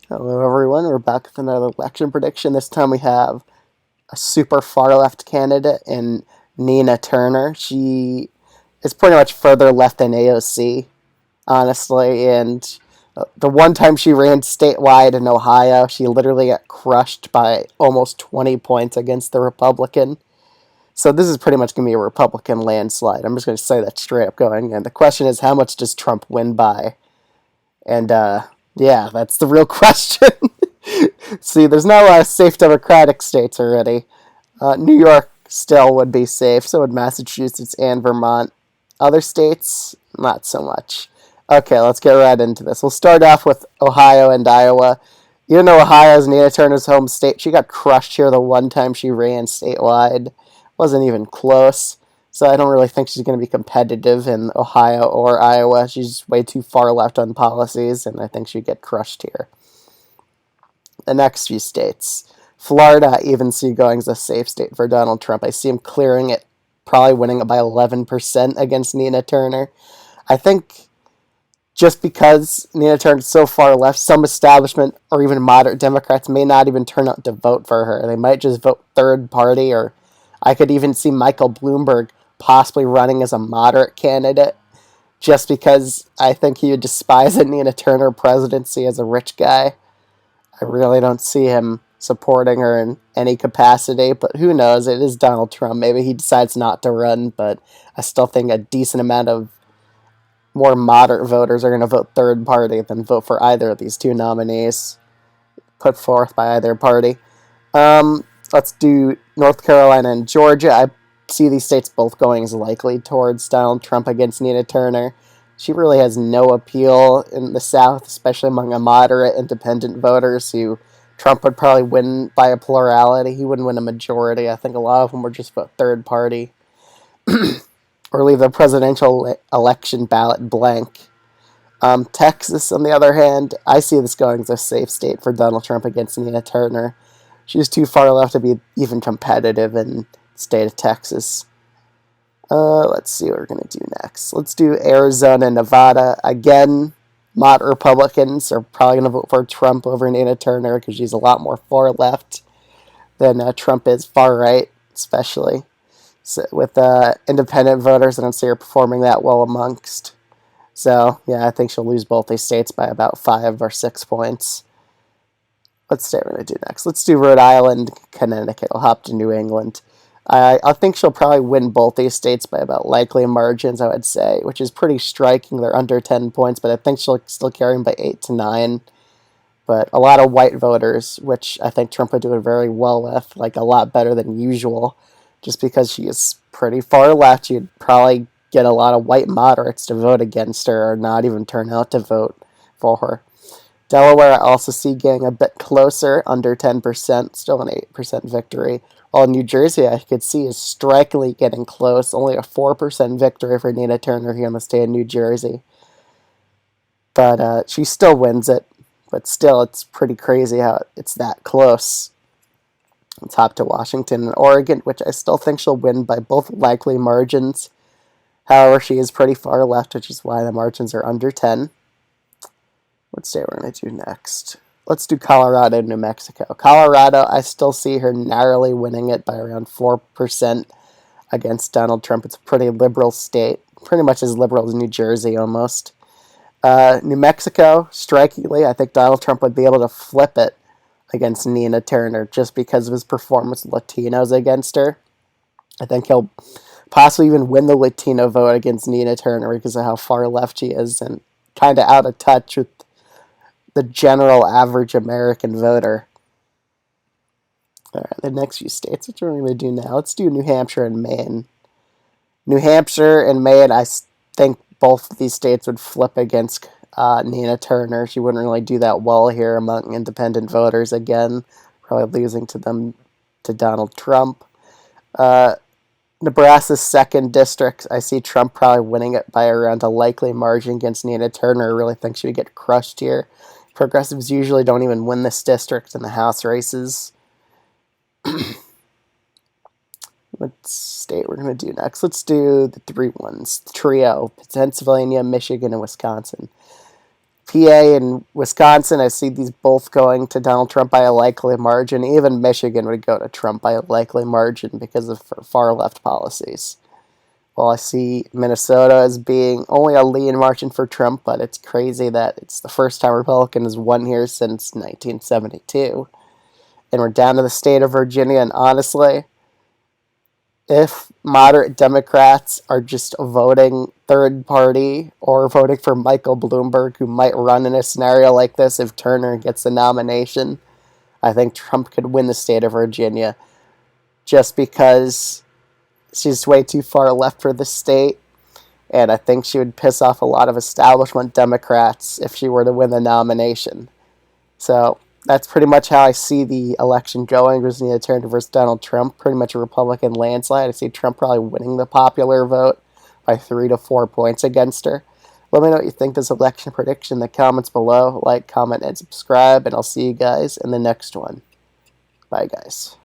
Hello, everyone. We're back with another election prediction. This time we have a super far left candidate in Nina Turner. She is pretty much further left than AOC, honestly. And the one time she ran statewide in Ohio, she literally got crushed by almost 20 points against the Republican. So this is pretty much going to be a Republican landslide. I'm just going to say that straight up going. And the question is, how much does Trump win by? And yeah, that's the real question. See, there's not a lot of safe Democratic states already. New York still would be safe, so would Massachusetts and Vermont. Other states, not so much. Okay, let's get right into this. We'll start off with Ohio and Iowa. Even though Ohio is Nina Turner's home state, she got crushed here the one time she ran statewide. Wasn't even close. So I don't really think she's going to be competitive in Ohio or Iowa. She's way too far left on policies, and I think she'd get crushed here. The next few states. Florida, I even see going as a safe state for Donald Trump. I see him clearing it, probably winning it by 11% against Nina Turner. I think just because Nina Turner's so far left, some establishment or even moderate Democrats may not even turn out to vote for her. They might just vote third party, or I could even see Michael Bloomberg possibly running as a moderate candidate just because I think he would despise a Nina Turner presidency as a rich guy. I really don't see him supporting her in any capacity, but who knows? It is Donald Trump. Maybe he decides not to run, but I still think a decent amount of more moderate voters are going to vote third party than vote for either of these two nominees put forth by either party. Let's do North Carolina and Georgia. I see these states both going as likely towards Donald Trump against Nina Turner. She really has no appeal in the South, especially among a moderate independent voters who Trump would probably win by a plurality. He wouldn't win a majority. I think a lot of them would just vote third party or leave the presidential election ballot blank. Texas, on the other hand, I see this going as a safe state for Donald Trump against Nina Turner. She's too far left to be even competitive in the state of Texas. Let's see what we're going to do next. Let's do Arizona and Nevada. Again, moderate Republicans are probably going to vote for Trump over Nina Turner because she's a lot more far left than Trump is far right, especially. So with independent voters, I don't see her performing that well amongst. So, yeah, I think she'll lose both these states by about 5 or 6 points. What state we're going to do next? Let's do Rhode Island, Connecticut. I'll hop to New England. I think she'll probably win both these states by about likely margins, I would say, which is pretty striking. They're under 10 points, but I think she'll still carry them by 8 to 9. But a lot of white voters, which I think Trump would do very well with, like a lot better than usual, just because she is pretty far left. You'd probably get a lot of white moderates to vote against her or not even turn out to vote for her. Delaware, I also see getting a bit closer, under 10%, still an 8% victory. While New Jersey, I could see, is strikingly getting close, only a 4% victory for Nina Turner here in the state of New Jersey. But she still wins it. But still, it's pretty crazy how it's that close. Let's hop to Washington and Oregon, which I still think she'll win by both likely margins. However, she is pretty far left, which is why the margins are under 10. Let's see what we're going to do next. Let's do Colorado and New Mexico. Colorado, I still see her narrowly winning it by around 4% against Donald Trump. It's a pretty liberal state, pretty much as liberal as New Jersey almost. New Mexico, strikingly, I think Donald Trump would be able to flip it against Nina Turner just because of his performance with Latinos against her. I think he'll possibly even win the Latino vote against Nina Turner because of how far left she is and kind of out of touch with the general average American voter. All right, the next few states, which we're going to do now. Let's do New Hampshire and Maine. New Hampshire and Maine, I think both of these states would flip against Nina Turner. She wouldn't really do that well here among independent voters again, probably losing to them to Donald Trump. Nebraska's second district, I see Trump probably winning it by around a likely margin against Nina Turner. I really think she would get crushed here. Progressives usually don't even win this district in the House races. What state we're going to do next? Let's do the three ones. The trio, Pennsylvania, Michigan, and Wisconsin. PA and Wisconsin, I see these both going to Donald Trump by a likely margin. Even Michigan would go to Trump by a likely margin because of far left policies. Well, I see Minnesota as being only a lean margin for Trump, but it's crazy that it's the first time Republican has won here since 1972. And we're down to the state of Virginia, and honestly, if moderate Democrats are just voting third party or voting for Michael Bloomberg, who might run in a scenario like this if Turner gets the nomination, I think Trump could win the state of Virginia just because she's way too far left for the state. And I think she would piss off a lot of establishment Democrats if she were to win the nomination. So that's pretty much how I see the election going. Virginia Turner versus Donald Trump, pretty much a Republican landslide. I see Trump probably winning the popular vote by 3 to 4 points against her. Let me know what you think of this election prediction in the comments below. Like, comment, and subscribe, and I'll see you guys in the next one. Bye, guys.